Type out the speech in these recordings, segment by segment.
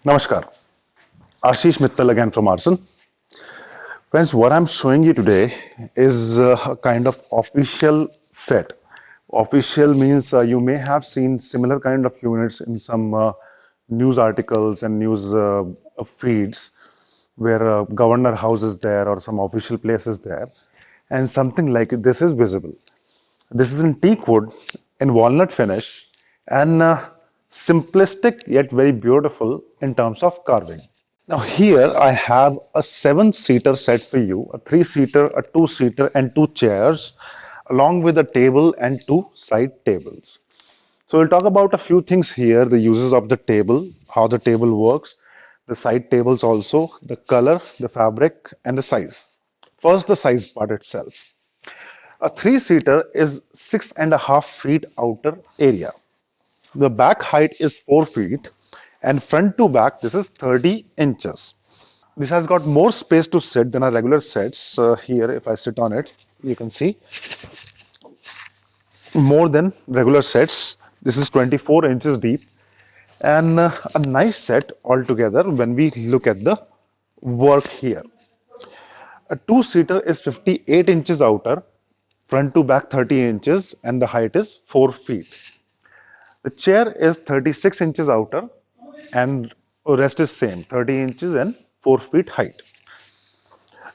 Namaskar, Ashish Mittal again from Arson. Friends, what I'm showing you today is a kind of official set. Official means you may have seen similar kind of units in some news articles and news feeds where governor house is there or some official place is there, and something like this is visible. This is in teak wood, in walnut finish, and simplistic yet very beautiful in terms of carving. Now here I have a seven-seater set for you, a three-seater, a two-seater, and two chairs, along with a table and two side tables. So we'll talk about a few things here, the uses of the table, how the table works, the side tables also, the color, the fabric, and the size. First, the size part itself. A three-seater is 6.5 feet outer area. The back height is 4 feet, and front to back this is 30 inches. This has got more space to sit than our regular sets. Here, if I sit on it, you can see more than regular sets. This is 24 inches deep, and a nice set altogether when we look at the work here. A two-seater is 58 inches outer, front to back 30 inches, and the height is 4 feet. The chair is 36 inches outer, and rest is same, 30 inches and 4 feet height.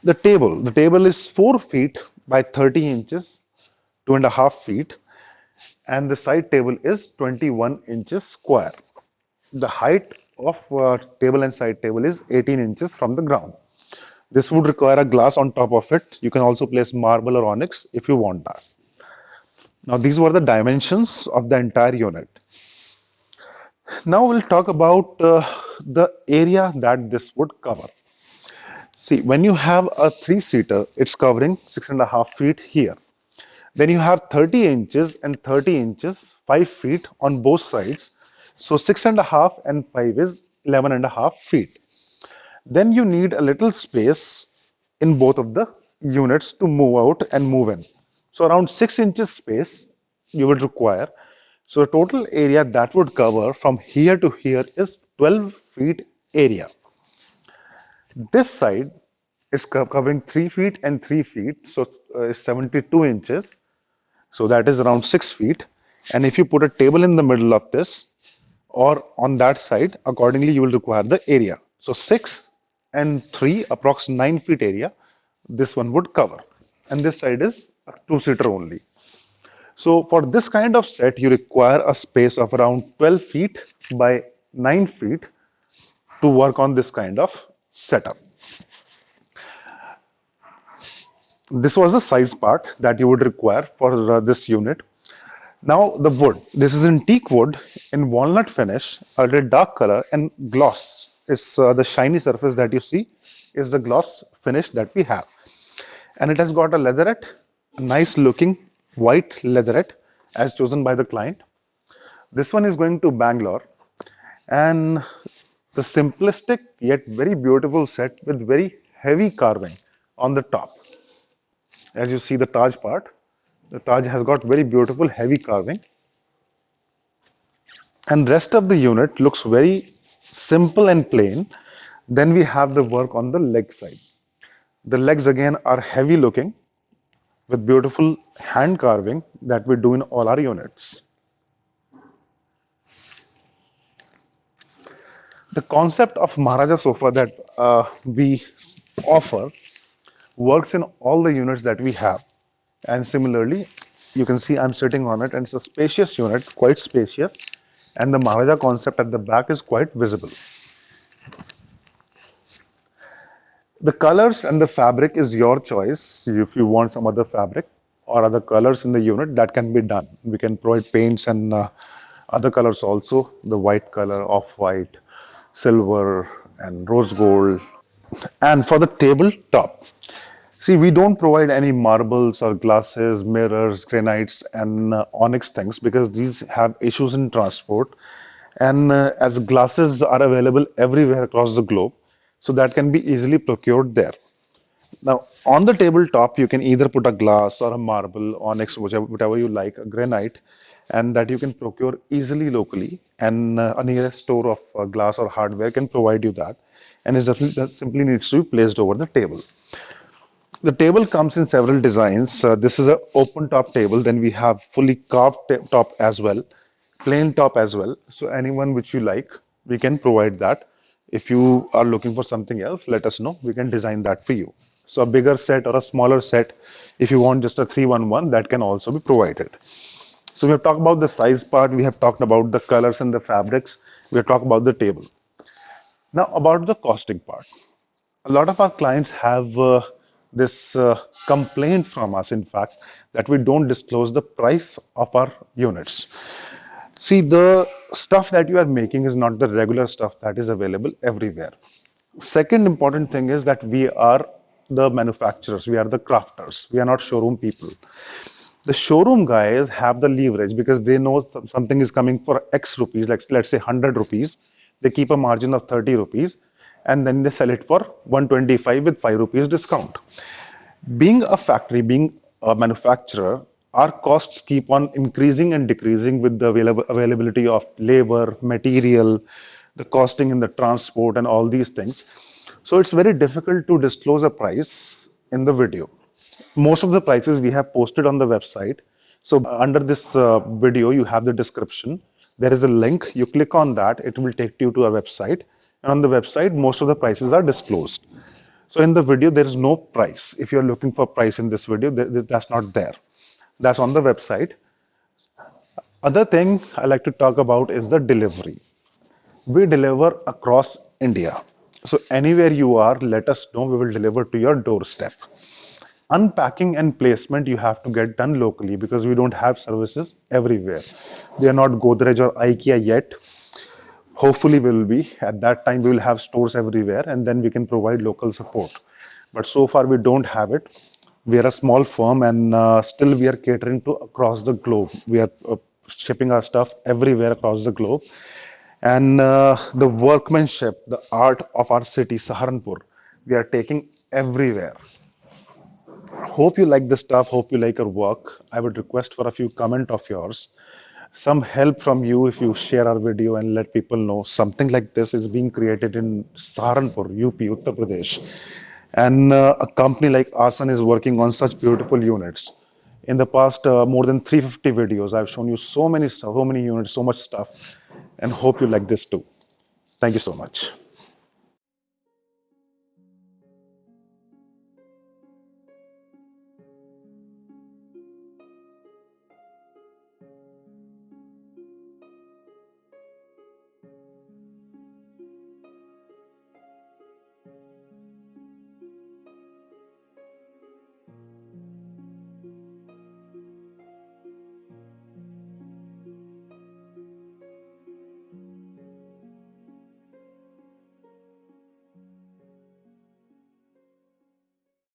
The table is 4 feet by 30 inches, 2.5 feet, and the side table is 21 inches square. The height of table and side table is 18 inches from the ground. This would require a glass on top of it. You can also place marble or onyx if you want that. Now these were the dimensions of the entire unit. Now we'll talk about the area that this would cover. See, when you have a three-seater, it's covering 6.5 feet here. Then you have 30 inches and 30 inches, 5 feet on both sides. So 6.5 and 5 is 11.5 feet. Then you need a little space in both of the units to move out and move in. So around 6 inches space you would require. So the total area that would cover from here to here is 12 feet area. This side is covering 3 feet and 3 feet, so 72 inches. So that is around 6 feet. And if you put a table in the middle of this or on that side, accordingly you will require the area. So 6 and 3, approx 9 feet area, this one would cover. And this side is a two-seater only. So for this kind of set, you require a space of around 12 feet by 9 feet to work on this kind of setup. This was the size part that you would require for this unit. Now the wood. This is in teak wood in walnut finish, a red dark color, and gloss is the shiny surface that you see is the gloss finish that we have. And it has got a leatherette, a nice looking white leatherette as chosen by the client. This one is going to Bangalore, and the simplistic yet very beautiful set with very heavy carving on the top. As you see the Taj part, the Taj has got very beautiful heavy carving, and rest of the unit looks very simple and plain. Then we have the work on the leg side. The legs again are heavy looking with beautiful hand carving that we do in all our units. The concept of Maharaja sofa that we offer works in all the units that we have. And similarly, you can see I'm sitting on it, and it's a spacious unit, quite spacious, and the Maharaja concept at the back is quite visible. The colors and the fabric is your choice. If you want some other fabric or other colors in the unit, that can be done. We can provide paints and other colors also, the white color, off-white, silver, and rose gold. And for the tabletop, see, we don't provide any marbles or glasses, mirrors, granites, and onyx things because these have issues in transport. And as glasses are available everywhere across the globe, so that can be easily procured there. Now, on the tabletop, you can either put a glass or a marble, onyx, whatever you like, a granite, and that you can procure easily locally, and a nearest store of glass or hardware can provide you that, and that simply needs to be placed over the table. The table comes in several designs. This is an open top table. Then we have fully carved top as well, plain top as well. So anyone which you like, we can provide that. If you are looking for something else, let us know. We can design that for you. So a bigger set or a smaller set, if you want just a 311, that can also be provided. So we have talked about the size part. We have talked about the colors and the fabrics. We have talked about the table. Now about the costing part. A lot of our clients have this complaint from us, in fact, that we don't disclose the price of our units. See, the stuff that you are making is not the regular stuff that is available everywhere. Second important thing is that we are the manufacturers, we are the crafters, we are not showroom people. The showroom guys have the leverage because they know something is coming for X rupees, like let's say 100 rupees. They keep a margin of 30 rupees and then they sell it for 125 with 5 rupees discount. Being a factory, being a manufacturer, our costs keep on increasing and decreasing with the availability of labor, material, the costing in the transport, and all these things. So it's very difficult to disclose a price in the video. Most of the prices we have posted on the website. So under this video, you have the description. There is a link. You click on that, it will take you to a website. And on the website, most of the prices are disclosed. So in the video, there is no price. If you're looking for price in this video, that's not there. That's on the website. Other thing I like to talk about is the delivery. We deliver across India. So anywhere you are, let us know. We will deliver to your doorstep. Unpacking and placement you have to get done locally because we don't have services everywhere. We are not Godrej or IKEA yet. Hopefully we will be. At that time we will have stores everywhere and then we can provide local support. But so far we don't have it. We are a small firm and still we are catering to across the globe. We are shipping our stuff everywhere across the globe. And the workmanship, the art of our city, Saharanpur, we are taking everywhere. Hope you like the stuff, hope you like our work. I would request for a few comment of yours, some help from you if you share our video and let people know something like this is being created in Saharanpur, UP, Uttar Pradesh. And a company like Arsan is working on such beautiful units. In the past, more than 350 videos, I've shown you so many units, so much stuff, and hope you like this too. Thank you so much.